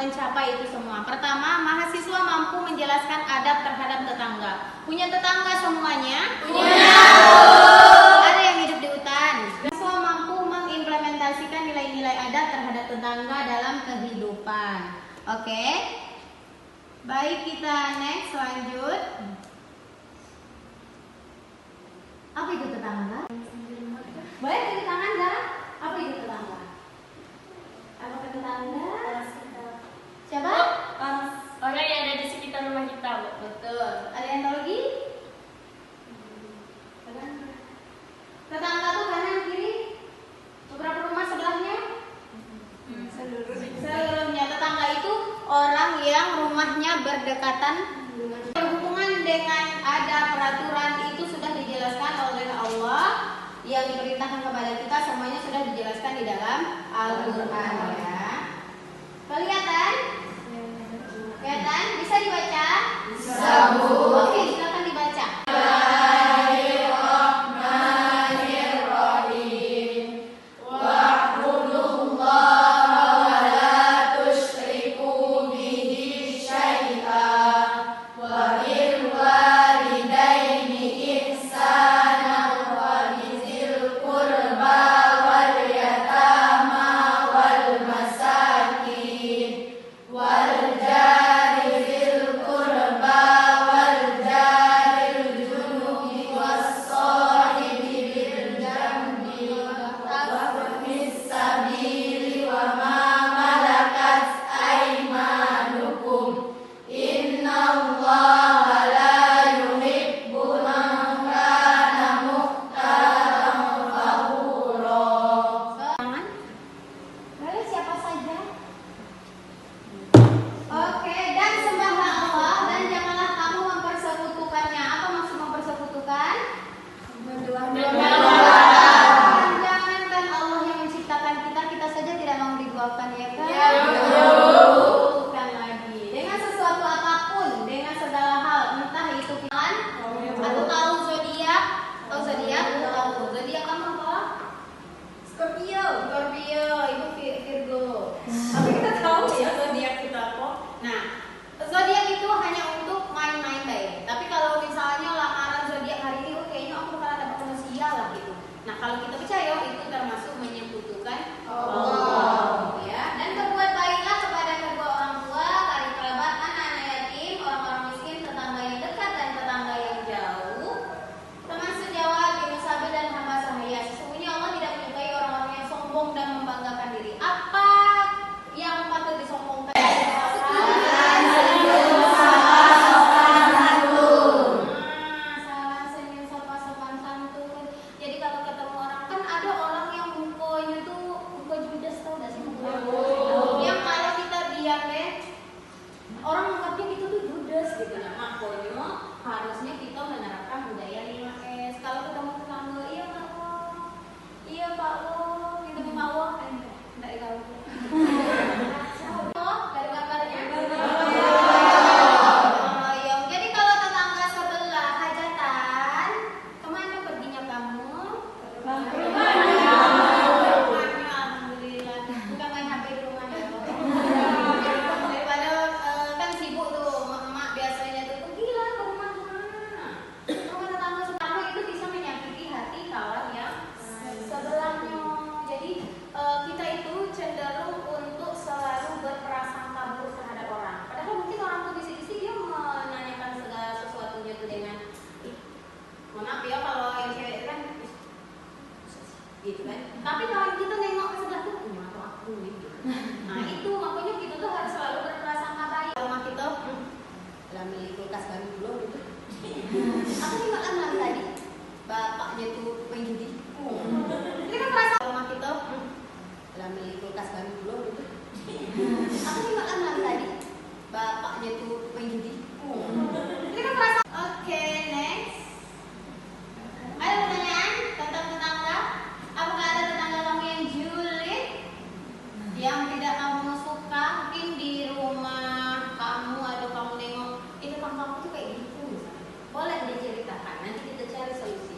mencapai itu semua. Pertama, mahasiswa mampu menjelaskan adab terhadap tetangga. Punya tetangga semuanya? Punya. Ada yang hidup di hutan. Mahasiswa mampu mengimplementasikan nilai-nilai adab terhadap tetangga dalam kehidupan. Oke. Baik, kita next lanjut. Apa itu tetangga? Boleh dari tangan, Zara? Apa itu tetangga? Apa tetangga? Siapa? Orang yang ada di sekitar rumah kita. Betul. Ada yang tahu lagi? Tetangga tuh kanan kiri. Beberapa rumah sebelahnya? Seluruhnya. Tetangga itu orang yang rumahnya berdekatan. Berhubungan dengan ada peraturan itu sudah dijelaskan oleh Allah. Yang diperintahkan kepada kita semuanya sudah dijelaskan di dalam Al-Quran ya. Kelihatan? Kelihatan? Bisa dibaca? Bisa, Bu. Oke, silakan dibaca. Wal jari zil qurba kulkas kami belum itu. Apa nih makan malam tadi? Bapaknya tuh main judi. Ini kan perasaan rumah kita. Dalam beli kulkas kami belum itu. Apa nih makan malam tadi? Bapaknya tuh main judi. Ini kan perasaan. Oke, next. Ada pertanyaan tentang tetangga? Apakah ada tetangga kamu yang julid? Yang tidak kamu suka? Mungkin di rumah kamu atau kamu nengok itu kamu tuh kayak gitu misalnya. Boleh diceritakan, nanti kita cari solusi.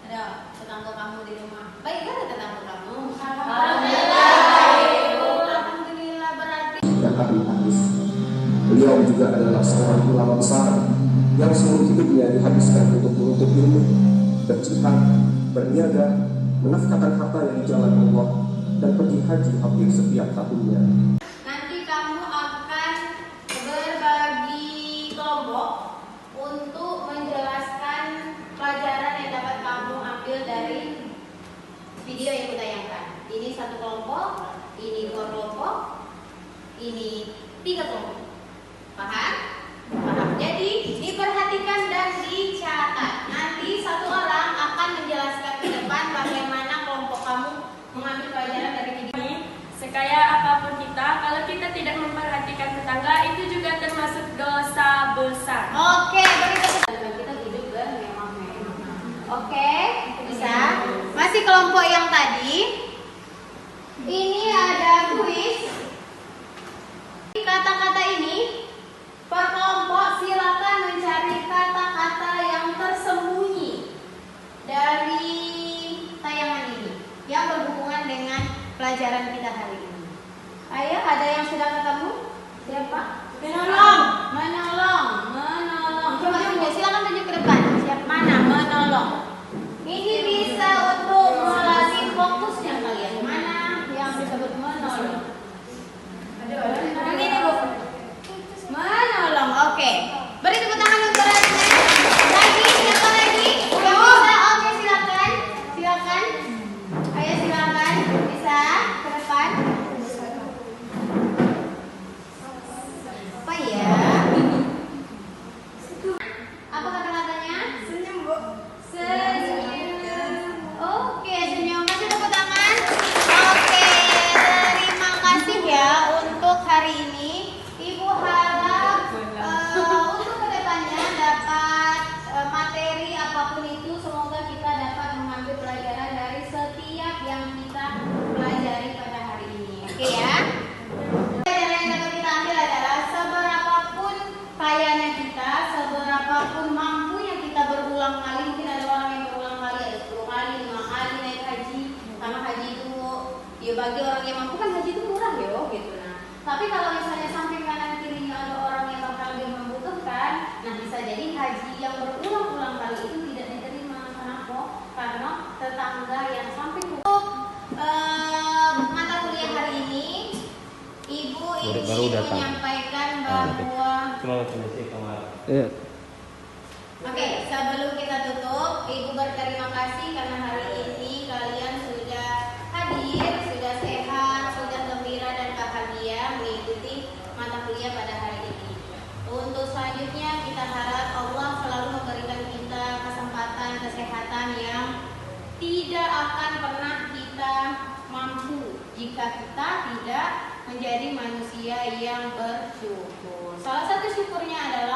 Ada tetangga kamu di rumah? Baik kan tetangga kamu? Alhamdulillah berarti. Habis. Beliau juga adalah seorang ulama besar yang seluruh hidupnya dihabiskan untuk menuntut ilmu, berjihad, berniaga, menafkahkan harta yang di jalan Allah, dan pergi haji hampir setiap tahunnya. Nanti kamu akan berbagi kelompok untuk menjelaskan pelajaran yang dapat kamu ambil dari video yang kutayangkan. Ini satu kelompok, ini dua kelompok, ini tiga kelompok. Paham? Paham. Jadi diperhatikan dan dicatat. Nanti satu orang akan menjelaskan ke depan bagaimana kelompok kamu mengambil pelajaran dari video ini. Sekaya apapun kita, kalau kita tidak memperhatikan tetangga, itu juga termasuk dosa besar. Oke, berikut kita hidup bermewah-mewah. Oke, bisa. Masih kelompok yang tadi. Ini ada kuis. Kata-kata ini per kelompok silakan mencari kata-kata yang tersembunyi dari tayangan ini yang berhubungan dengan pelajaran kita hari ini. Ayo, ada yang sudah ketemu? Siapa? Menolong. Menolong. Menolong. Coba tunjuk, silakan tunjuk ke depan. Siapa mana? Menolong. Ini bisa untuk melatih fokusnya kalian. Mana yang disebut menolong? Yang ini Bu. Menolong. Oke. Beri tepuk tangan untuk Radna. Lagi, siapa lagi? Yang bisa? Oke, silakan. Silakan. Ayo silakan. Bisa ke depan. Apa ya? Apa kata-katanya? Senyum, Bu. Senyum. Oke, senyum. Kasih tepuk tangan. Oke, terima kasih ya untuk hari ini. Ibu harap untuk kedepannya dapat materi apapun itu, semoga kita dapat mengambil pelajaran dari setiap yang kita pelajari pada hari ini. Oke ya. Pelajaran yang dapat kita ambil adalah seberapapun kayanya kita, seberapapun mampunya kita berulang kali. Mungkin ada orang yang berulang kali, ada 10 kali, 5 kali naik haji. Karena haji itu ya bagi orang yang mampu kan haji itu murah yo gitu. Nah, tapi kalau misalnya samping kanan kirinya ada orang yang bakal lebih membutuhkan, nah bisa jadi haji yang berulang-ulang kali itu tidak diterima. Kenapa? Karena tetangga yang samping. Untuk mata kuliah hari ini, Ibu ingin menyampaikan bahwa Oke, sebelum kita tutup, Ibu berterima kasih karena hari ini kalian sudah hadir, sudah sehat, sudah gembira dan bahagia mengikuti mata kuliah pada hari ini. Untuk selanjutnya kita harap Allah selalu memberikan kita kesempatan kesehatan yang tidak akan pernah kita mampu jika kita tidak menjadi manusia yang bersyukur. Salah satu syukurnya adalah